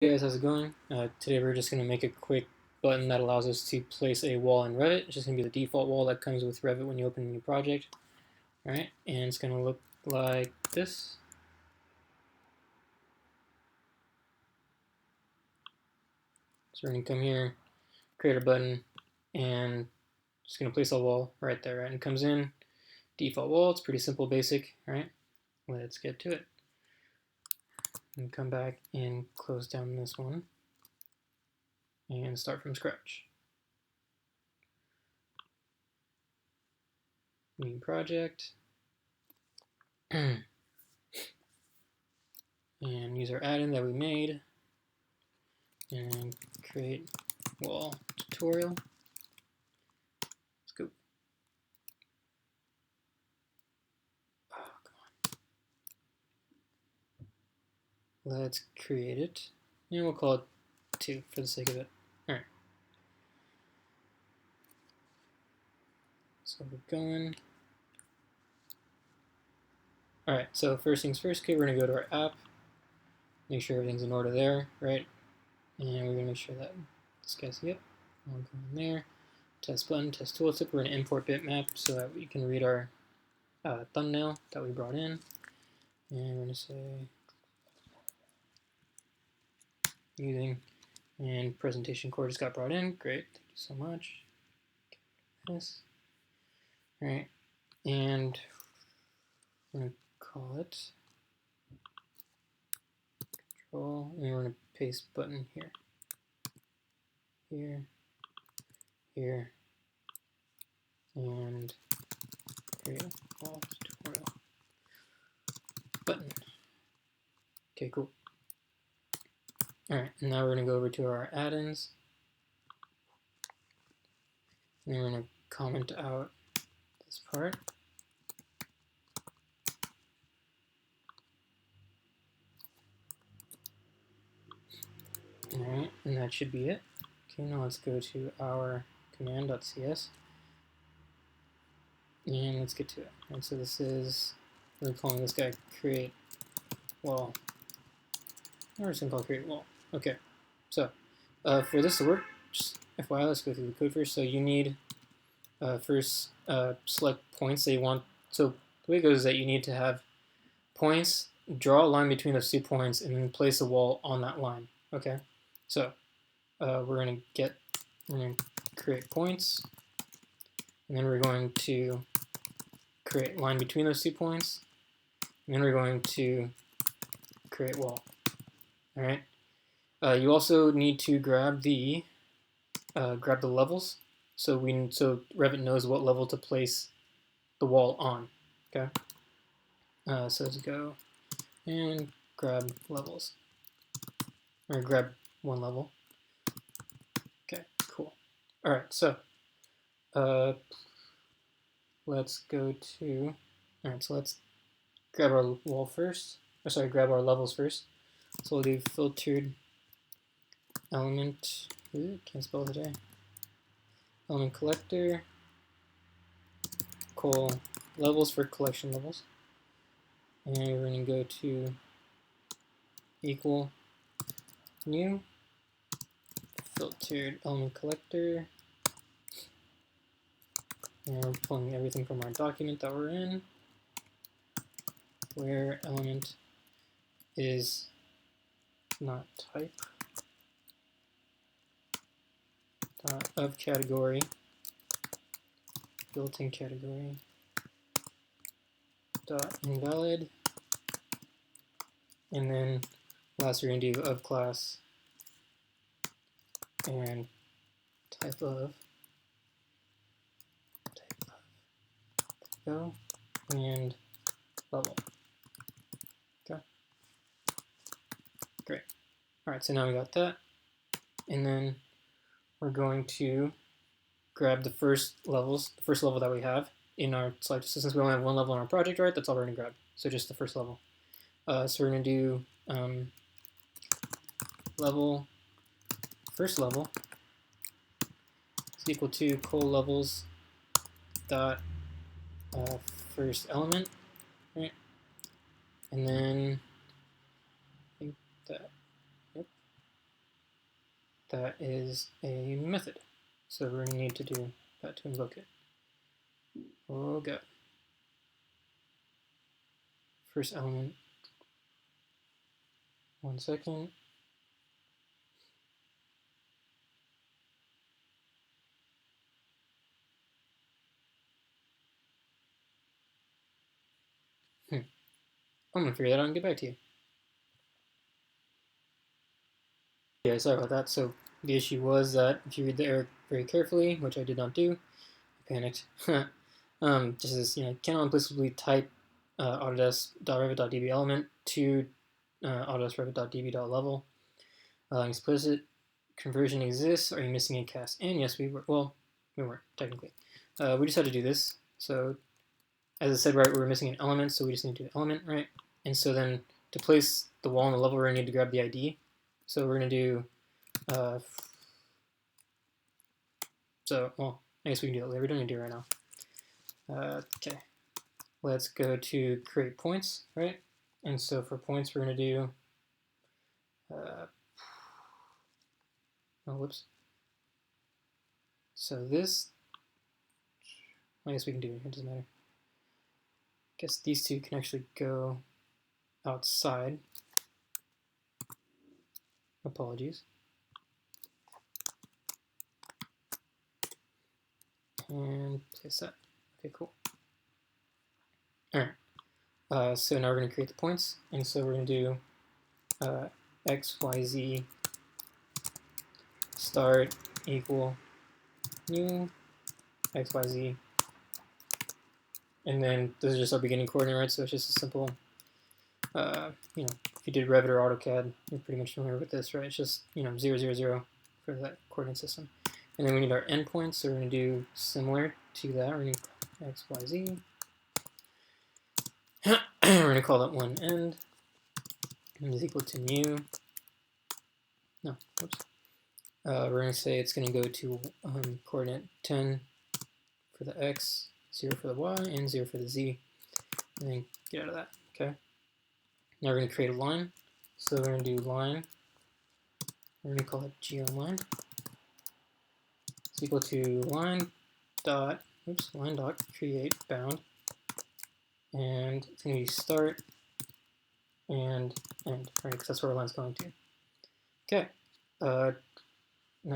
Hey guys, how's it going? Today we're just going to make a quick button that allows us to place a wall in Revit. It's just going to be the default wall that comes with Revit when you open a new project. Alright, and it's going to look like this. So we're going to come here, create a button, and just going to place a wall right there. Right? And it comes in, default wall. It's pretty simple, basic. Right? Let's get to it. And come back and close down this one and start from scratch. New project. And use our add-in that we made and create wall tutorial. Let's go. Oh, come on. Let's create it. And we'll call it 2 for the sake of it. Alright. So we're going. Alright, so first things first, okay, we're going to go to our app. Make sure everything's in order there, right? And we're going to make sure that this guy's, yep. I'll go in there. Test button, test tooltip. We're going to import bitmap so that we can read our thumbnail that we brought in. And we're going to say using, and presentation core just got brought in. Great, thank you so much. Yes. All right, and we're going to call it control, and we're going to paste button here, here, here, and create wall tutorial button. Okay, cool. All right, and now we're going to go over to our add-ins, and then we're going to comment out this part. All right, and that should be it. Okay, now let's go to our command.cs, and let's get to it. And so this is, we're calling this guy create wall. We're just going to call create wall. Okay, so for this to work, just FYI, let's go through the code first. So you need first select points that you want. So the way it goes is that you need to have points, draw a line between those 2 points, and then place a wall on that line. Okay, so we're going to create points, and then we're going to create line between those 2 points, and then we're going to create wall. All right. You also need to grab the levels, so Revit knows what level to place the wall on. Okay. So let's go and grab levels, or grab one level. Okay, cool. All right, so let's go to. All right, so let's grab our wall first. Or sorry, grab our levels first. So we'll do filtered element. Ooh, can't spell today. Element collector. Call levels for collection levels. And we're going to go to equal new filtered element collector. And we're pulling everything from our document that we're in, where element is not type of category, built-in category dot invalid, and then last we're going to do of class and type of go and level. Okay, great. All right, so now we got that, and then we're going to grab the first level that we have in our slide. So since we only have one level in our project, right, that's all we're going to grab. So just the first level. So we're going to do first level is equal to col levels dot first element, right? And then I think that, yep. that is a method. So we're going to need to do that to invoke it. Oh god. First element. 1 second. I'm going to figure that out and get back to you. Yeah, sorry about that. So the issue was that if you read the error very carefully, which I did not do, I panicked. Just as, cannot implicitly type autodesk.revit.db element to autodesk.revit.db.level. Explicit conversion exists. Are you missing a cast? And yes, we were. Well, we weren't, technically. We just had to do this. So, as I said, right, we were missing an element, so we just need to do the element, right? And so then to place the wall on the level, we're going to need to grab the ID. So we're going to do, well, I guess we can do that later. We don't need to do it right now. Okay, let's go to create points, right? And so for points, we're going to do, oh, whoops. So this, I guess we can do it, it doesn't matter. I guess these two can actually go outside. Apologies. And place that. Okay, cool. All right. So now we're going to create the points, and so we're going to do x, y, z start equal new x, y, z, and then this is just our beginning coordinate, right? So it's just a simple, if you did Revit or AutoCAD, you're pretty much familiar with this, right? It's just 0, 0, 0 for that coordinate system. And then we need our endpoints, so we're going to do similar to that. We're going to x, y, z. We're going to call that one end, and is equal to new. No, whoops. We're going to say it's going to go to coordinate 10 for the x, 0 for the y, and 0 for the z. And then get out of that, okay? Now we're going to create a line. So we're going to do line. We're going to call it geoline. It's equal to line dot create bound. And it's going to be start and end, right? Because that's where our line's going to. Okay. Now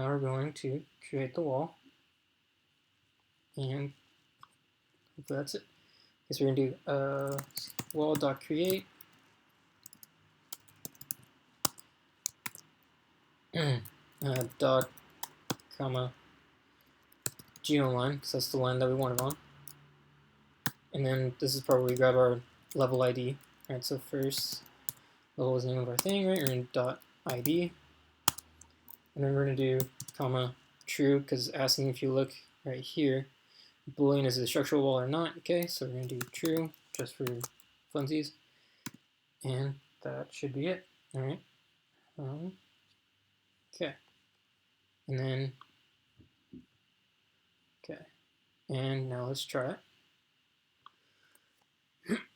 we're going to create the wall. And that's it. Okay, so we're going to do wall.create. Dot, comma, geoline, because that's the line that we want it on. And then this is part where we grab our level ID. Right, so first level is the name of our thing, right? We're going to dot ID. And then we're going to do comma true, because it's asking if you look right here, Boolean is it a structural wall or not. Okay, so we're going to do true just for funsies. And that should be it. All right. Okay. And then, okay. And now let's try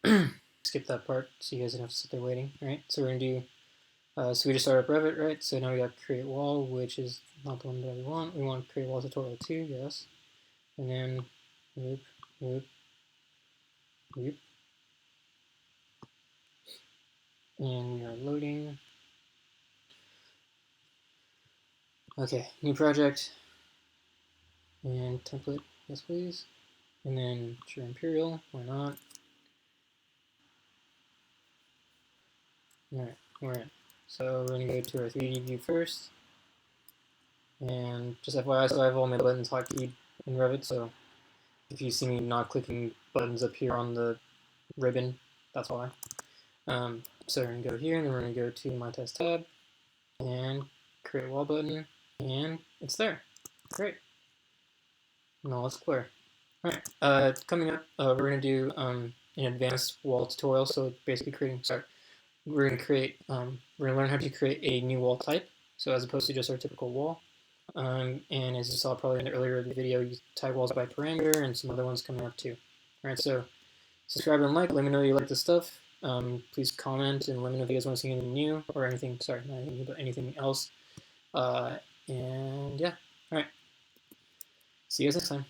it. Skip that part so you guys don't have to sit there waiting, right? So we're going to do, so we just started up Revit, right? So now we got create wall, which is not the one that we want. We want create wall tutorial 2, yes. And then whoop, whoop, whoop. And we are loading. Okay, new project. And template, yes please. And then sure Imperial, why not? Alright, we're in. So we're going to go to our 3D view first. And just FYI, so I have all my buttons hotkeyed in Revit, so if you see me not clicking buttons up here on the ribbon, that's why. So we're going to go here, and then we're going to go to my test tab, and create wall button, and it's there. Great. Now let's play. Alright, coming up, we're going to do an advanced wall tutorial, so basically we're going to learn how to create a new wall type, so as opposed to just our typical wall. And as you saw probably in the earlier video, you type walls by parameter and some other ones coming up too. Alright, so subscribe and like, let me know you like this stuff. Please comment and let me know if you guys want to see anything new or anything, sorry, not anything new, but anything else. And yeah, all right. See you guys next time.